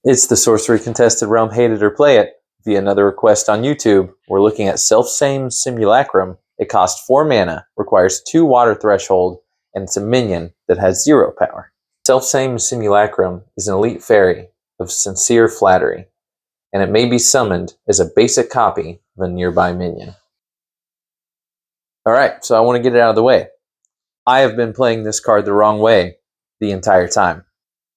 It's the Sorcery Contested Realm Hate It or Play It. Via another request on YouTube, we're looking at Selfsame Simulacrum. It costs 4 mana, requires 2 water threshold, and it's a minion that has 0 power. Selfsame Simulacrum is an elite fairy of sincere flattery, and it may be summoned as a basic copy of a nearby minion. Alright, so I want to get it out of the way. I have been playing this card the wrong way the entire time.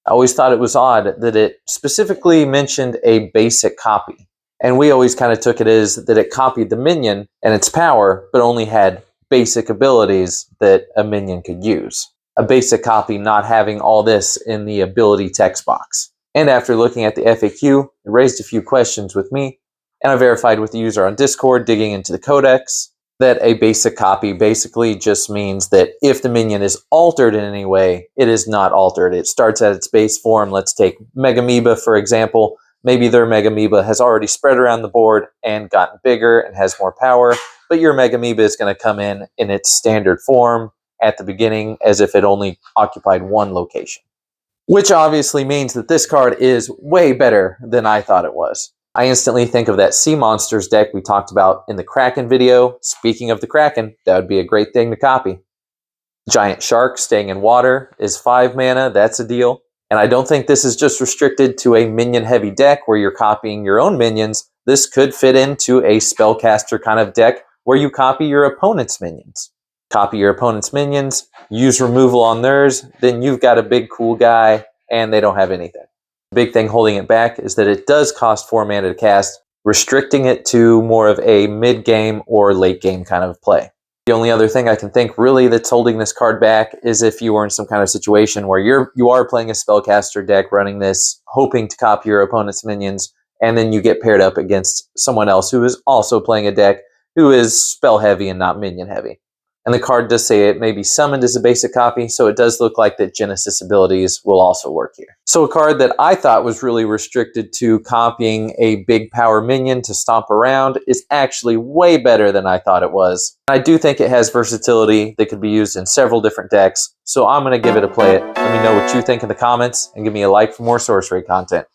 I always thought it was odd that it specifically mentioned a basic copy. And we always kind of took it as that it copied the minion and its power, but only had basic abilities that a minion could use. A basic copy not having all this in the ability text box. And after looking at the FAQ, it raised a few questions with me, and I verified with the user on Discord, digging into the codex, that a basic copy basically just means that if the minion is altered in any way, it is not altered. It starts at its base form. Let's take Megamoeba, for example. Maybe their Megamoeba has already spread around the board and gotten bigger and has more power, but your Megamoeba is going to come in its standard form at the beginning as if it only occupied one location. Which obviously means that this card is way better than I thought it was. I instantly think of that Sea Monsters deck we talked about in the Kraken video. Speaking of the Kraken, that would be a great thing to copy. Giant Shark staying in water is 5 mana, that's a deal. And I don't think this is just restricted to a minion-heavy deck where you're copying your own minions. This could fit into a spellcaster kind of deck where you copy your opponent's minions. Copy your opponent's minions, use removal on theirs, then you've got a big cool guy and they don't have anything. The big thing holding it back is that it does cost 4 mana to cast, restricting it to more of a mid-game or late-game kind of play. The only other thing I can think really that's holding this card back is if you were in some kind of situation where you are playing a spellcaster deck running this, hoping to copy your opponent's minions, and then you get paired up against someone else who is also playing a deck who is spell-heavy and not minion-heavy. And the card does say it may be summoned as a basic copy, so it does look like that Genesis abilities will also work here. So a card that I thought was really restricted to copying a big power minion to stomp around is actually way better than I thought it was. I do think it has versatility that could be used in several different decks, so I'm going to give it a play it. Let me know what you think in the comments, and give me a like for more sorcery content.